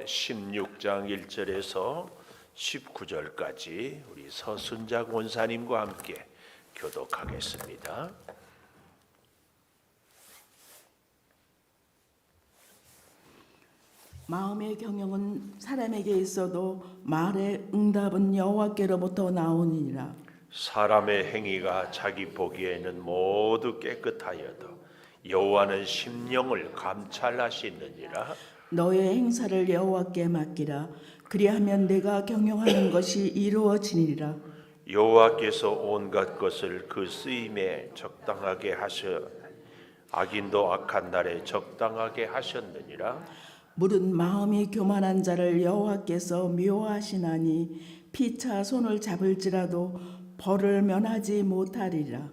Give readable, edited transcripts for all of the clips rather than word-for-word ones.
16장 1절에서 19절까지 우리 서순자 권사님과 함께 교독하겠습니다. 마음의 경영은 사람에게 있어도 말의 응답은 여호와께로부터 나오니라. 사람의 행위가 자기 보기에는 모두 깨끗하여도 여호와는 심령을 감찰하시느니라. 너의 행사를 여호와께 맡기라. 그리하면 내가 경영하는 것이 이루어지니라. 여호와께서 온갖 것을 그 쓰임에 적당하게 하셔 악인도 악한 날에 적당하게 하셨느니라. 물은 마음이 교만한 자를 여호와께서 묘하시나니 피차 손을 잡을지라도 벌을 면하지 못하리라.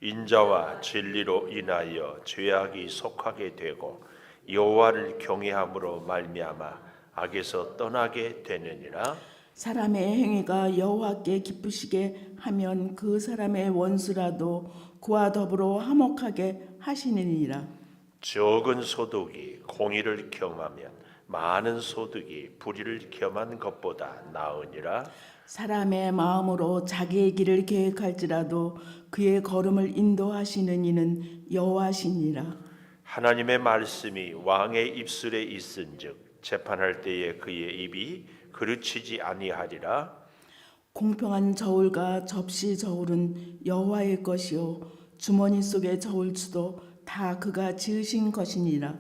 인자와 진리로 인하여 죄악이 속하게 되고 여호와를 경외함으로 말미암아 악에서 떠나게 되느니라. 사람의 행위가 여호와께 기쁘시게 하면 그 사람의 원수라도 그와 더불어 화목하게 하시느니라. 적은 소득이 공의를 겸하면 많은 소득이 불의를 겸한 것보다 나으니라. 사람의 마음으로 자기의 길을 계획할지라도 그의 걸음을 인도하시는 이는 여호와시니라. 하나님의 말씀이 왕의 입술에 있은즉 재판할 때에 그의 입이 그르치지 아니하리라. 공평한 저울과 접시 저울은 여호와의 것이요 주머니 속의 저울추도 다 그가 지으신 것이니라.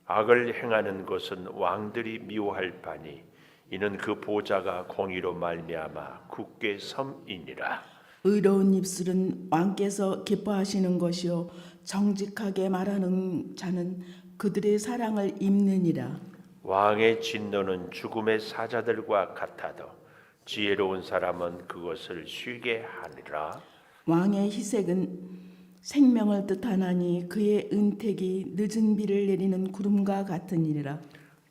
악을 행하는 것은 왕들이 미워할 바니 이는 그 보좌가 공의로 말미암아 굳게 섬이니라. 의로운 입술은 왕께서 기뻐하시는 것이요 정직하게 말하는 자는 그들의 사랑을 입느니라. 왕의 진노는 죽음의 사자들과 같아도 지혜로운 사람은 그것을 쉬게 하리라. 왕의 희색은 생명을 뜻하나니 그의 은택이 늦은 비를 내리는 구름과 같으니라.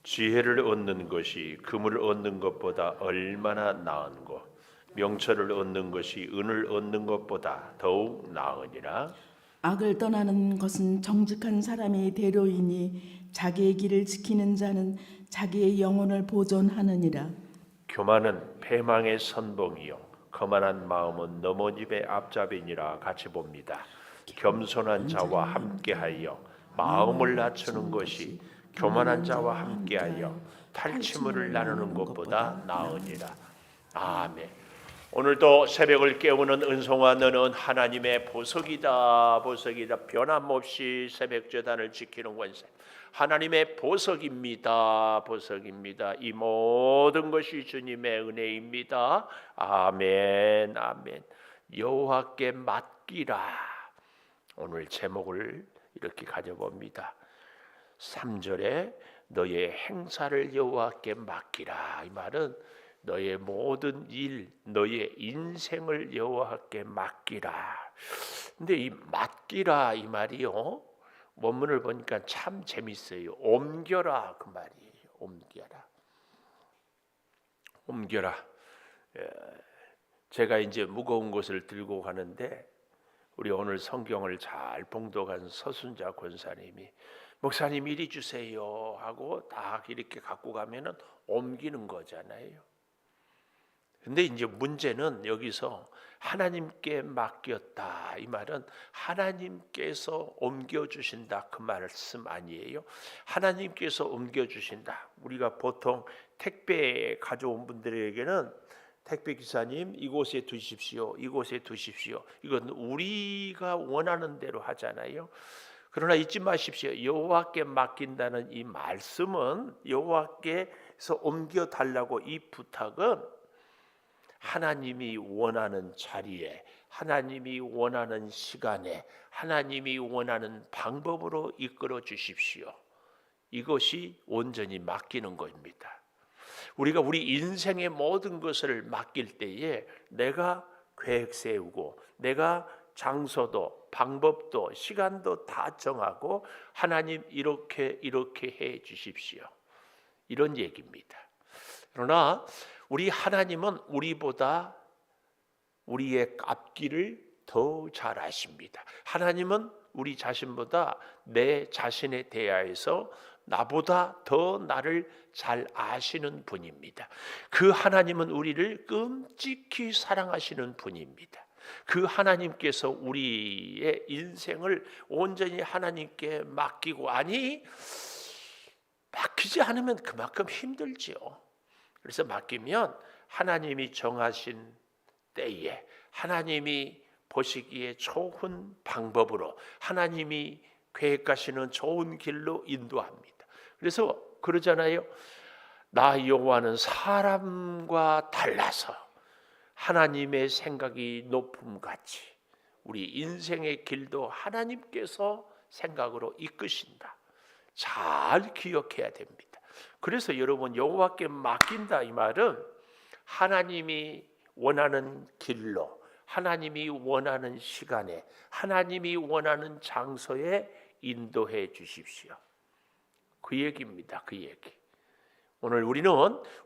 지혜를 얻는 것이 금을 얻는 것보다 얼마나 나은고 명철을 얻는 것이 은을 얻는 것보다 더욱 나으니라. 악을 떠나는 것은 정직한 사람이 대로이니 자기의 길을 지키는 자는 자기의 영혼을 보존하느니라. 교만은 패망의 선봉이요 거만한 마음은 넘어집의 앞잡이니라 같이 봅니다. 겸손한 자와 함께하여 마음을 낮추는 것이 교만한 자와 함께하여 탈취물을 나누는 것보다 나으니라. 아멘. 오늘도 새벽을 깨우는 은송아 너는 하나님의 보석이다. 보석이다. 변함없이 새벽 제단을 지키는 권세. 하나님의 보석입니다. 보석입니다. 이 모든 것이 주님의 은혜입니다. 아멘. 아멘. 여호와께 맡기라. 오늘 제목을 이렇게 가져봅니다. 3절에 너의 행사를 여호와께 맡기라. 이 말은 너의 모든 일, 너의 인생을 여호와께 맡기라. 근데 이 맡기라 이 말이요. 원문을 보니까 참 재밌어요. 옮겨라 그 말이에요. 옮겨라. 옮겨라. 제가 이제 무거운 것을 들고 가는데 우리 오늘 성경을 잘 봉독한 서순자 권사님이 목사님 이리 주세요 하고 딱 이렇게 갖고 가면은 옮기는 거잖아요. 근데 이제 문제는 여기서 하나님께 맡겼다 이 말은 하나님께서 옮겨주신다 그 말씀 아니에요. 하나님께서 옮겨주신다. 우리가 보통 택배 가져온 분들에게는 택배 기사님 이곳에 두십시오. 이곳에 두십시오. 이건 우리가 원하는 대로 하잖아요. 그러나 잊지 마십시오. 여호와께 맡긴다는 이 말씀은 여호와께서 옮겨달라고 이 부탁은 하나님이 원하는 자리에 하나님이 원하는 시간에 하나님이 원하는 방법으로 이끌어 주십시오. 이것이 온전히 맡기는 것입니다. 우리가 우리 인생의 모든 것을 맡길 때에 내가 계획 세우고 내가 장소도 방법도 시간도 다 정하고 하나님 이렇게 해 주십시오. 이런 얘기입니다. 그러나 우리 하나님은 우리보다 우리의 앞길을 더 잘 아십니다. 하나님은 우리 자신보다 내 자신에 대하여서 나보다 더 나를 잘 아시는 분입니다. 그 하나님은 우리를 끔찍히 사랑하시는 분입니다. 그 하나님께서 우리의 인생을 온전히 하나님께 맡기고, 아니 맡기지 않으면 그만큼 힘들지요. 그래서 맡기면 하나님이 정하신 때에 하나님이 보시기에 좋은 방법으로 하나님이 계획하시는 좋은 길로 인도합니다. 그래서 그러잖아요. 나 여호와는 사람과 달라서 하나님의 생각이 높음같이 우리 인생의 길도 하나님께서 생각으로 이끄신다. 잘 기억해야 됩니다. 그래서 여러분, 여호와께 맡긴다 이 말은 하나님이 원하는 길로, 하나님이 원하는 시간에, 하나님이 원하는 장소에 인도해 주십시오. 그 얘기입니다. 그 얘기. 오늘 우리는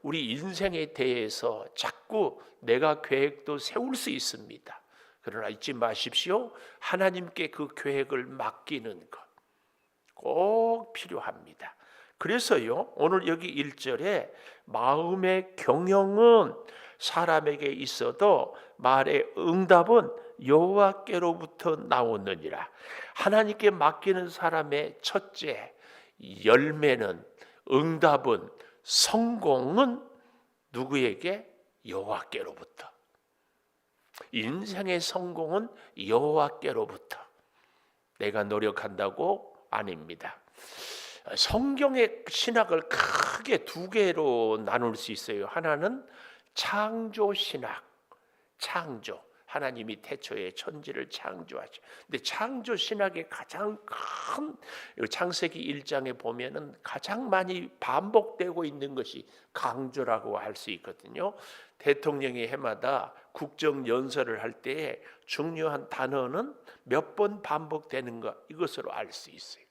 우리 인생에 대해서 자꾸 내가 계획도 세울 수 있습니다. 그러나 잊지 마십시오. 하나님께 그 계획을 맡기는 것 꼭 필요합니다. 그래서요, 오늘 여기 1절에 마음의 경영은 사람에게 있어도 말의 응답은 여호와께로부터 나오느니라. 하나님께 맡기는 사람의 첫째 열매는, 응답은, 성공은 누구에게? 여호와께로부터. 인생의 성공은 여호와께로부터. 내가 노력한다고? 아닙니다. 성경의 신학을 크게 두 개로 나눌 수 있어요. 하나는 창조 신학, 창조. 하나님이 태초에 천지를 창조하죠. 근데 창조 신학의 가장 큰 창세기 1장에 보면은 가장 많이 반복되고 있는 것이 강조라고 할 수 있거든요. 대통령이 해마다 국정 연설을 할 때 중요한 단어는 몇 번 반복되는 것, 이것으로 알 수 있어요.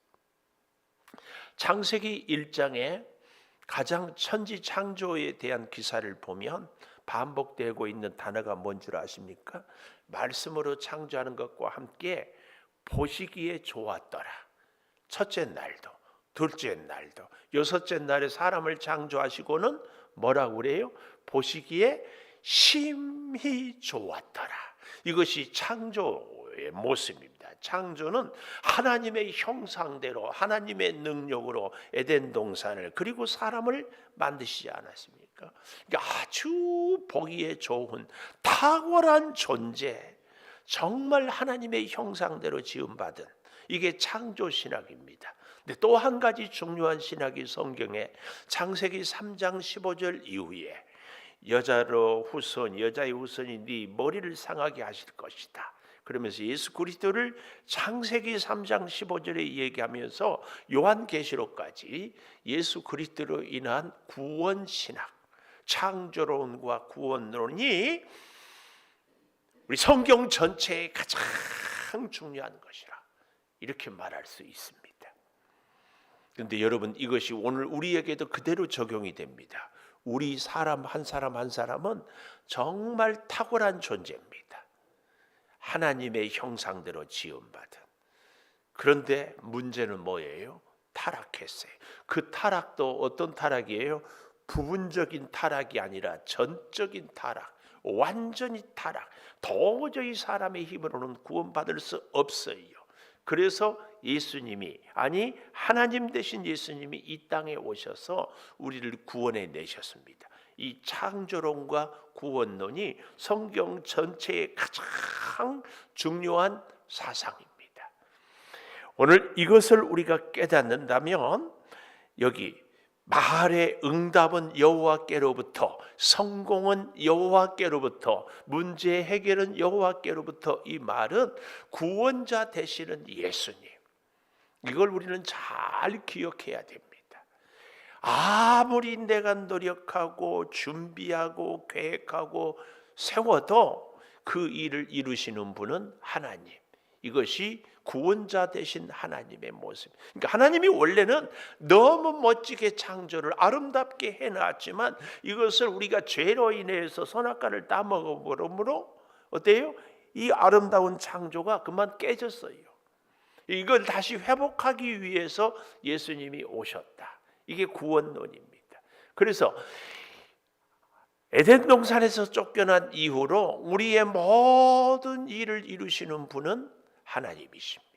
창세기 1장에 가장 천지 창조에 대한 기사를 보면 반복되고 있는 단어가 뭔 줄 아십니까? 말씀으로 창조하는 것과 함께 보시기에 좋았더라. 첫째 날도, 둘째 날도, 여섯째 날에 사람을 창조하시고는 뭐라고 그래요? 보시기에 심히 좋았더라. 이것이 창조의 모습입니다. 창조는 하나님의 형상대로, 하나님의 능력으로 에덴 동산을, 그리고 사람을 만드시지 않았습니까? 그러니까 아주 보기에 좋은 탁월한 존재, 정말 하나님의 형상대로 지음받은, 이게 창조 신학입니다. 근데 또 한 가지 중요한 신학이 성경에 창세기 3장 15절 이후에 여자의 후손이 네 머리를 상하게 하실 것이다. 그러면서 예수 그리스도를 창세기 3장 15절에 얘기하면서 요한계시록까지 예수 그리스도로 인한 구원 신학, 창조론과 구원론이 우리 성경 전체에 가장 중요한 것이라, 이렇게 말할 수 있습니다. 그런데 여러분, 이것이 오늘 우리에게도 그대로 적용이 됩니다. 우리 사람 한 사람은 정말 탁월한 존재입니다. 하나님의 형상대로 지음받은. 그런데 문제는 뭐예요? 타락했어요. 그 타락도 어떤 타락이에요? 부분적인 타락이 아니라 전적인 타락, 완전히 타락. 도저히 사람의 힘으로는 구원받을 수 없어요. 그래서 예수님이, 아니 하나님 되신 예수님이 이 땅에 오셔서 우리를 구원해 내셨습니다. 이 창조론과 구원론이 성경 전체의 가장 중요한 사상입니다. 오늘 이것을 우리가 깨닫는다면, 여기 말의 응답은 여호와께로부터, 성공은 여호와께로부터, 문제 해결은 여호와께로부터, 이 말은 구원자 되시는 예수님, 이걸 우리는 잘 기억해야 됩니다. 아무리 내가 노력하고 준비하고 계획하고 세워도 그 일을 이루시는 분은 하나님, 이것이 구원자 되신 하나님의 모습. 그러니까 하나님이 원래는 너무 멋지게 창조를 아름답게 해놨지만 이것을 우리가 죄로 인해서 선악과를 따먹어버림으로 어때요? 이 아름다운 창조가 그만 깨졌어요. 이걸 다시 회복하기 위해서 예수님이 오셨다. 이게 구원론입니다. 그래서 에덴 동산에서 쫓겨난 이후로 우리의 모든 일을 이루시는 분은 하나님이십니다.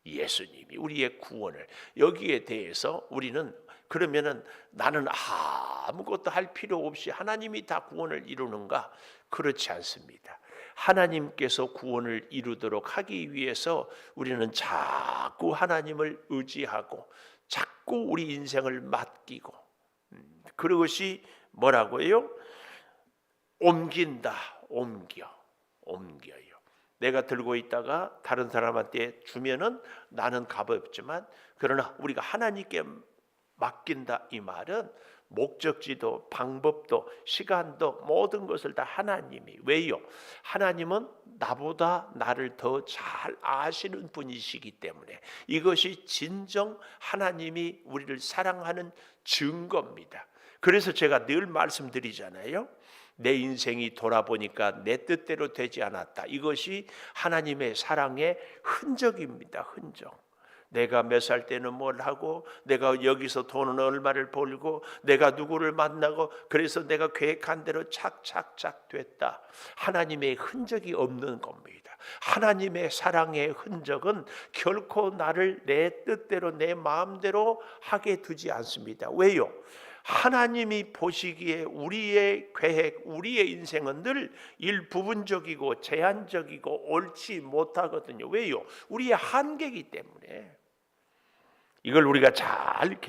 예수님이 우리의 구원을, 여기에 대해서 우리는 그러면은 나는 아무것도 할 필요 없이 하나님이 다 구원을 이루는가? 그렇지 않습니다. 하나님께서 구원을 이루도록 하기 위해서 우리는 자꾸 하나님을 의지하고 자꾸 우리 인생을 맡기고, 그것이 뭐라고요? 옮긴다. 옮겨요. 내가 들고 있다가 다른 사람한테 주면은 나는 값없지만, 그러나 우리가 하나님께 맡긴다, 이 말은 목적지도 방법도 시간도 모든 것을 다 하나님이. 왜요? 하나님은 나보다 나를 더 잘 아시는 분이시기 때문에 이것이 진정 하나님이 우리를 사랑하는 증거입니다. 그래서 제가 늘 말씀드리잖아요. 내 인생이 돌아보니까 내 뜻대로 되지 않았다. 이것이 하나님의 사랑의 흔적입니다. 흔적. 내가 몇 살 때는 뭘 하고, 내가 여기서 돈은 얼마를 벌고, 내가 누구를 만나고, 그래서 내가 계획한 대로 착착착 됐다. 하나님의 흔적이 없는 겁니다. 하나님의 사랑의 흔적은 결코 나를 내 뜻대로 내 마음대로 하게 두지 않습니다. 왜요? 하나님이 보시기에 우리의 계획, 우리의 인생은 늘 일부분적이고 제한적이고 옳지 못하거든요. 왜요? 우리의 한계이기 때문에. 이걸 우리가 잘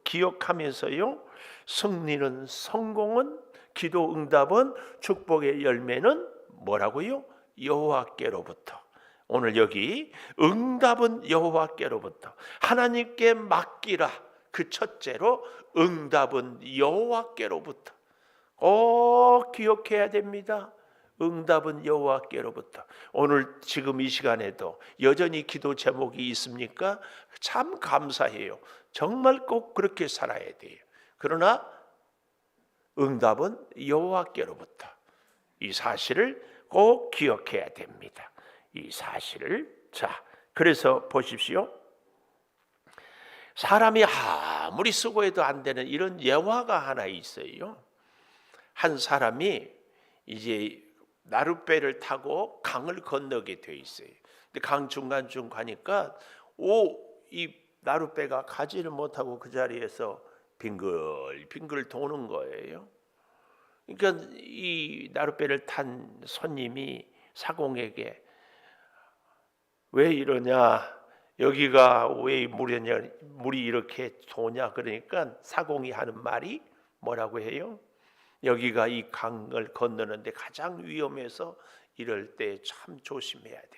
기억하면서요, 승리는, 성공은, 기도 응답은, 축복의 열매는 뭐라고요? 여호와께로부터. 오늘 여기 응답은 여호와께로부터. 하나님께 맡기라. 그 첫째로 응답은 여호와께로부터. 꼭 기억해야 됩니다. 응답은 여호와께로부터. 오늘 지금 이 시간에도 여전히 기도 제목이 있습니까? 참 감사해요. 정말 꼭 그렇게 살아야 돼요. 그러나 응답은 여호와께로부터. 이 사실을 꼭 기억해야 됩니다. 이 사실을. 자, 그래서 보십시오. 사람이 아무리 수고해도 안 되는 이런 예화가 하나 있어요. 한 사람이 이제 나룻배를 타고 강을 건너게 돼 있어요. 근데 강 중간쯤 가니까 이 나룻배가 가지를 못하고 그 자리에서 빙글빙글 도는 거예요. 그러니까 이 나룻배를 탄 손님이 사공에게 왜 이러냐, 여기가 왜 물이 이렇게 도냐, 그러니까 사공이 하는 말이 뭐라고 해요? 여기가 이 강을 건너는데 가장 위험해서 이럴 때 참 조심해야 됩니다.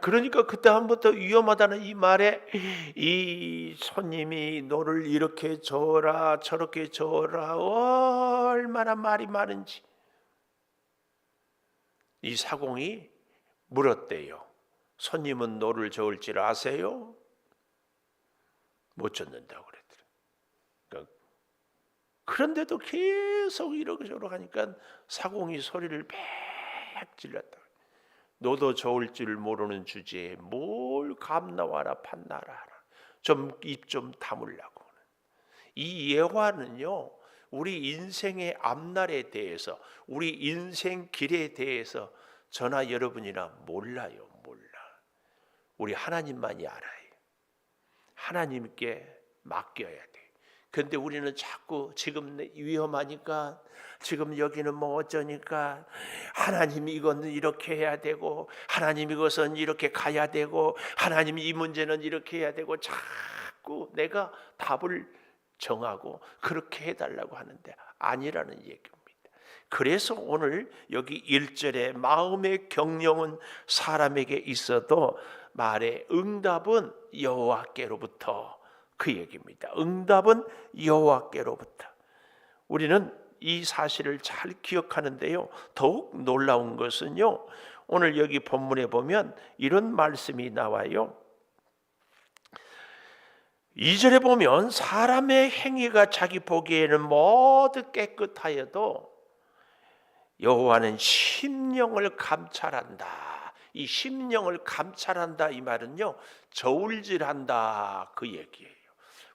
그러니까 그때부터 위험하다는 이 말에 이 손님이 너를 이렇게 저어라 저렇게 저어라 얼마나 말이 많은지 이 사공이 물었대요. 손님은 너를 저을 줄 아세요? 못 젓는다고 그랬더래. 그러니까 그런데도 계속 이러고 저러고 하니까 사공이 소리를 빽 질렀다. 너도 저을 줄 모르는 주제에 뭘 감나와라 판나라 하라. 좀 입 좀 다물라고. 이 예화는요, 우리 인생의 앞날에 대해서, 우리 인생 길에 대해서 저나 여러분이나 몰라요. 몰라. 우리 하나님만이 알아요. 하나님께 맡겨야 돼. 근데 우리는 자꾸 지금 위험하니까, 지금 여기는 뭐 어쩌니까, 하나님 이거는 이렇게 해야 되고, 하나님 이것은 이렇게 가야 되고, 하나님 이 문제는 이렇게 해야 되고, 자꾸 내가 답을 정하고 그렇게 해달라고 하는데 아니라는 얘기입니다. 그래서 오늘 여기 1절에 마음의 경영은 사람에게 있어도 말의 응답은 여호와께로부터, 그 얘기입니다. 응답은 여호와께로부터. 우리는 이 사실을 잘 기억하는데요, 더욱 놀라운 것은요, 오늘 여기 본문에 보면 이런 말씀이 나와요. 2절에 보면 사람의 행위가 자기 보기에는 모두 깨끗하여도 여호와는 심령을 감찰한다. 이 심령을 감찰한다 이 말은요, 저울질한다 그 얘기예요.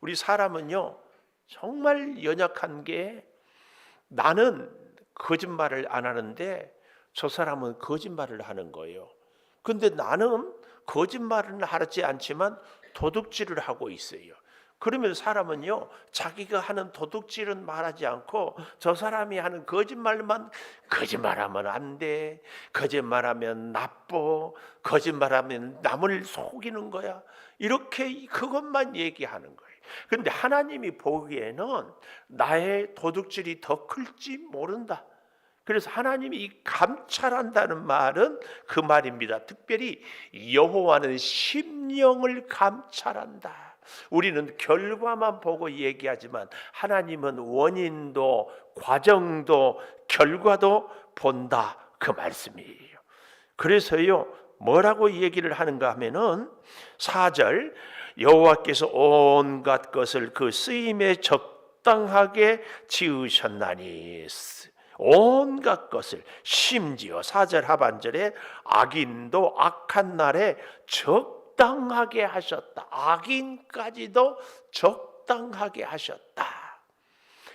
우리 사람은요 정말 연약한 게, 나는 거짓말을 안 하는데 저 사람은 거짓말을 하는 거예요. 근데 나는 거짓말은 하지 않지만 도둑질을 하고 있어요. 그러면 사람은요 자기가 하는 도둑질은 말하지 않고 저 사람이 하는 거짓말만, 거짓말하면 안 돼, 거짓말하면 나빠, 거짓말하면 남을 속이는 거야, 이렇게 그것만 얘기하는 거예요. 그런데 하나님이 보기에는 나의 도둑질이 더 클지 모른다. 그래서 하나님이 이 감찰한다는 말은 그 말입니다. 특별히 여호와는 심령을 감찰한다. 우리는 결과만 보고 얘기하지만 하나님은 원인도 과정도 결과도 본다 그 말씀이에요. 그래서요 뭐라고 얘기를 하는가 하면은 4절, 여호와께서 온갖 것을 그 쓰임에 적당하게 지으셨나니, 온갖 것을, 심지어 4절 하반절에 악인도 악한 날에 적당하게 하셨다. 악인까지도 적당하게 하셨다.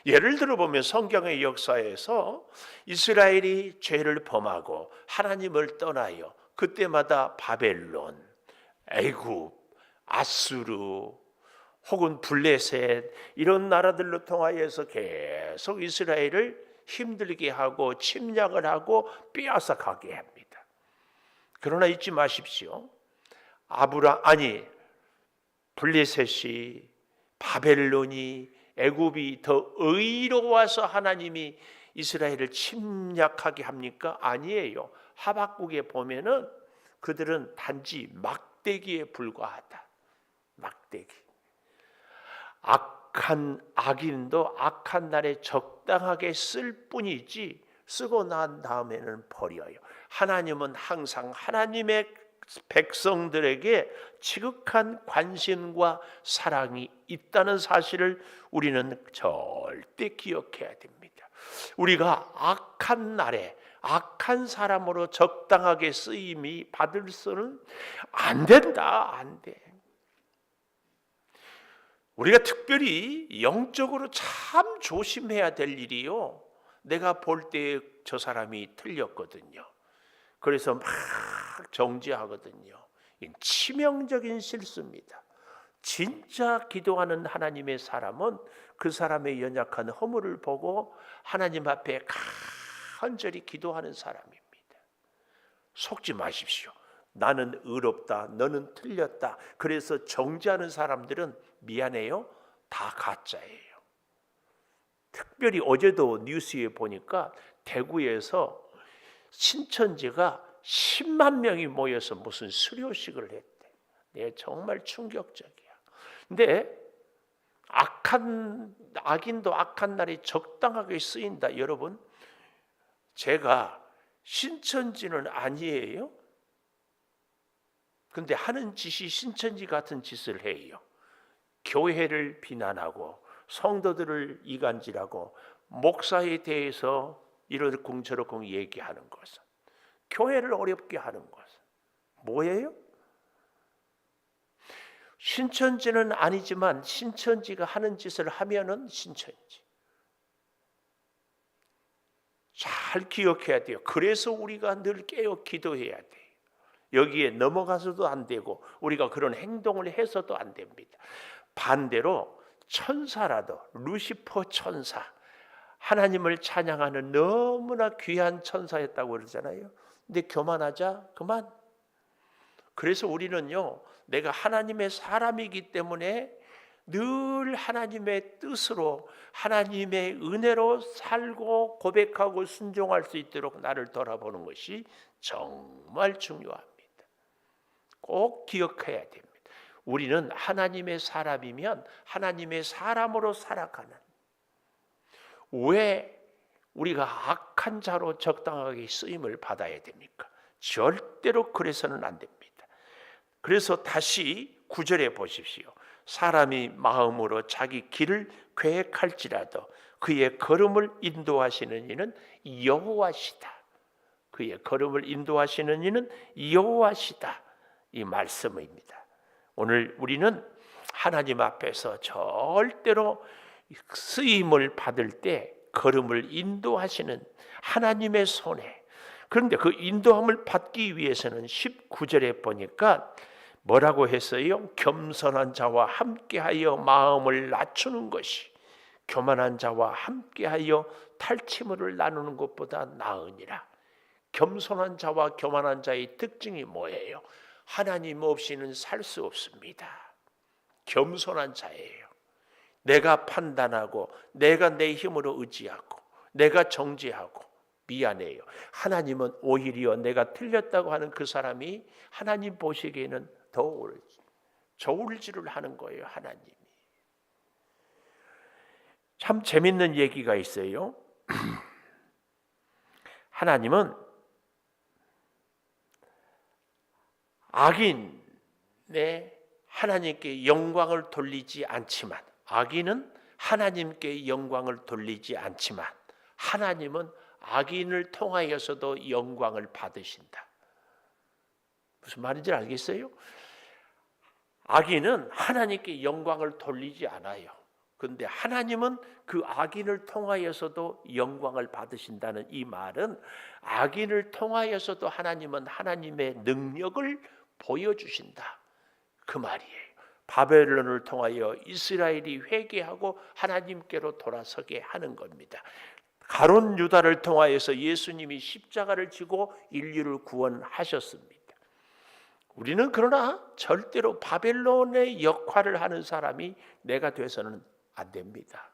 예를 들어 보면 성경의 역사에서 이스라엘이 죄를 범하고 하나님을 떠나요. 그때마다 바벨론, 애굽, 아수르 혹은 블레셋 이런 나라들로 통하여서 계속 이스라엘을 힘들게 하고 침략을 하고 빼앗아가게 합니다. 그러나 잊지 마십시오. 블레셋이, 바벨론이, 애굽이 더 의로워서 하나님이 이스라엘을 침략하게 합니까? 아니에요. 하박국에 보면은 그들은 단지 막대기에 불과하다. 막대기. 악인도 악한 날에 적당하게 쓸 뿐이지 쓰고 난 다음에는 버려요. 하나님은 항상 하나님의 백성들에게 지극한 관심과 사랑이 있다는 사실을 우리는 절대 기억해야 됩니다. 우리가 악한 날에 악한 사람으로 적당하게 쓰임이 받을 수는 안 된다. 안 돼. 우리가 특별히 영적으로 참 조심해야 될 일이요, 내가 볼 때 저 사람이 틀렸거든요. 그래서 막 정죄하거든요. 치명적인 실수입니다. 진짜 기도하는 하나님의 사람은 그 사람의 연약한 허물을 보고 하나님 앞에 간절히 기도하는 사람입니다. 속지 마십시오. 나는 의롭다, 너는 틀렸다, 그래서 정죄하는 사람들은 미안해요, 다 가짜예요. 특별히 어제도 뉴스에 보니까 대구에서 신천지가 10만 명이 모여서 무슨 수료식을 했대. 네, 정말 충격적이야. 근데 악인도 악한 날이 적당하게 쓰인다. 여러분, 제가 신천지는 아니에요. 근데 하는 짓이 신천지 같은 짓을 해요. 교회를 비난하고 성도들을 이간질하고 목사에 대해서 이러쿵 저러쿵 얘기하는 것은, 교회를 어렵게 하는 것은 뭐예요? 신천지는 아니지만 신천지가 하는 짓을 하면은 신천지. 잘 기억해야 돼요. 그래서 우리가 늘 깨어 기도해야 돼요. 여기에 넘어가서도 안 되고 우리가 그런 행동을 해서도 안 됩니다. 반대로 천사라도, 루시퍼 천사, 하나님을 찬양하는 너무나 귀한 천사였다고 그러잖아요. 근데 교만하자 그만. 그래서 우리는요, 내가 하나님의 사람이기 때문에 늘 하나님의 뜻으로, 하나님의 은혜로 살고 고백하고 순종할 수 있도록 나를 돌아보는 것이 정말 중요합니다. 꼭 기억해야 됩니다. 우리는 하나님의 사람이면 하나님의 사람으로 살아가는, 왜 우리가 악한 자로 적당하게 쓰임을 받아야 됩니까? 절대로 그래서는 안 됩니다. 그래서 다시 9절에 보십시오. 사람이 마음으로 자기 길을 계획할지라도 그의 걸음을 인도하시는 이는 여호와시다. 그의 걸음을 인도하시는 이는 여호와시다, 이 말씀입니다. 오늘 우리는 하나님 앞에서 절대로 쓰임을 받을 때 걸음을 인도하시는 하나님의 손에, 그런데 그 인도함을 받기 위해서는 19절에 보니까 뭐라고 했어요? 겸손한 자와 함께하여 마음을 낮추는 것이 교만한 자와 함께하여 탈취물을 나누는 것보다 나으니라. 겸손한 자와 교만한 자의 특징이 뭐예요? 하나님 없이는 살 수 없습니다. 겸손한 자예요. 내가 판단하고 내가 내 힘으로 의지하고 내가 정죄하고 미안해요. 하나님은 오히려 내가 틀렸다고 하는 그 사람이 하나님 보시기에는 더 저울질을 하는 거예요. 하나님이. 참 재밌는 얘기가 있어요. 하나님은 악인의 하나님께 영광을 돌리지 않지만, 악인은 하나님께 영광을 돌리지 않지만 하나님은 악인을 통하여서도 영광을 받으신다. 무슨 말인지 알겠어요? 악인은 하나님께 영광을 돌리지 않아요. 그런데 하나님은 그 악인을 통하여서도 영광을 받으신다는 이 말은 악인을 통하여서도 하나님은 하나님의 능력을 보여주신다, 그 말이에요. 바벨론을 통하여 이스라엘이 회개하고 하나님께로 돌아서게 하는 겁니다. 가룟 유다를 통하여서 예수님이 십자가를 지고 인류를 구원하셨습니다. 우리는 그러나 절대로 바벨론의 역할을 하는 사람이 내가 돼서는 안 됩니다.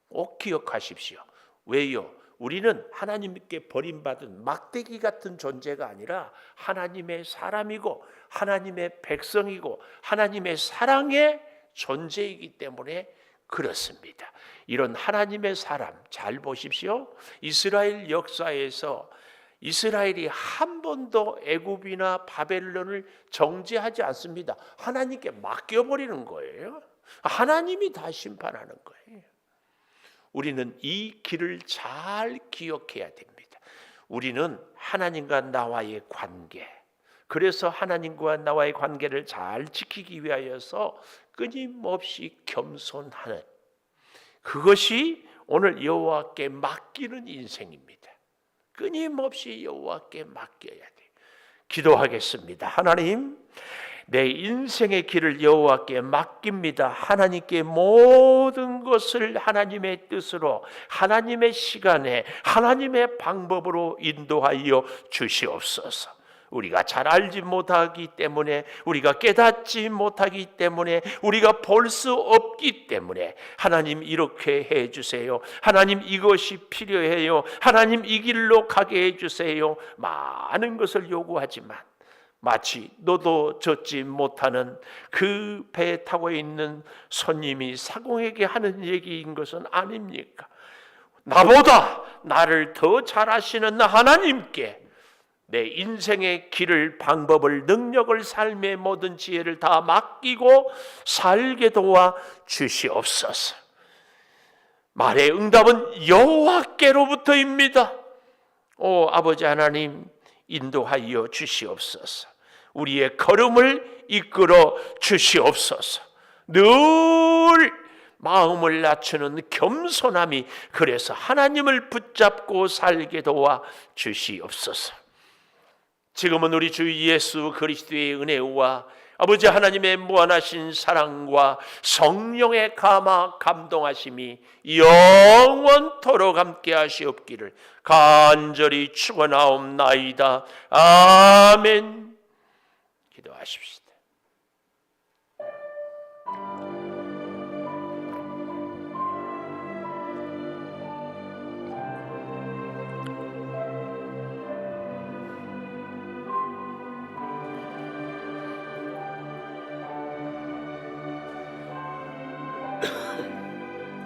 꼭 기억하십시오. 왜요? 우리는 하나님께 버림받은 막대기 같은 존재가 아니라 하나님의 사람이고 하나님의 백성이고 하나님의 사랑의 존재이기 때문에 그렇습니다. 이런 하나님의 사람 잘 보십시오. 이스라엘 역사에서 이스라엘이 한 번도 애굽이나 바벨론을 정죄하지 않습니다. 하나님께 맡겨버리는 거예요. 하나님이 다 심판하는 거예요. 우리는 이 길을 잘 기억해야 됩니다. 우리는 하나님과 나와의 관계, 그래서 하나님과 나와의 관계를 잘 지키기 위하여서 끊임없이 겸손하는, 그것이 오늘 여호와께 맡기는 인생입니다. 끊임없이 여호와께 맡겨야 돼요. 기도하겠습니다. 하나님, 내 인생의 길을 여호와께 맡깁니다. 하나님께 모든 것을 하나님의 뜻으로, 하나님의 시간에, 하나님의 방법으로 인도하여 주시옵소서. 우리가 잘 알지 못하기 때문에, 우리가 깨닫지 못하기 때문에, 우리가 볼 수 없기 때문에 하나님 이렇게 해주세요. 하나님 이것이 필요해요. 하나님 이 길로 가게 해주세요. 많은 것을 요구하지만 마치 너도 젖지 못하는 그 배에 타고 있는 손님이 사공에게 하는 얘기인 것은 아닙니까? 나보다 나를 더 잘 아시는 하나님께 내 인생의 길을, 방법을, 능력을, 삶의 모든 지혜를 다 맡기고 살게 도와 주시옵소서. 말의 응답은 여호와께로부터입니다. 오 아버지 하나님, 인도하여 주시옵소서. 우리의 걸음을 이끌어 주시옵소서. 늘 마음을 낮추는 겸손함이, 그래서 하나님을 붙잡고 살게 도와 주시옵소서. 지금은 우리 주 예수 그리스도의 은혜와 아버지 하나님의 무한하신 사랑과 성령의 감동하심이 영원토록 함께 하시옵기를 간절히 축원하옵나이다. 아멘. 기도하십시다.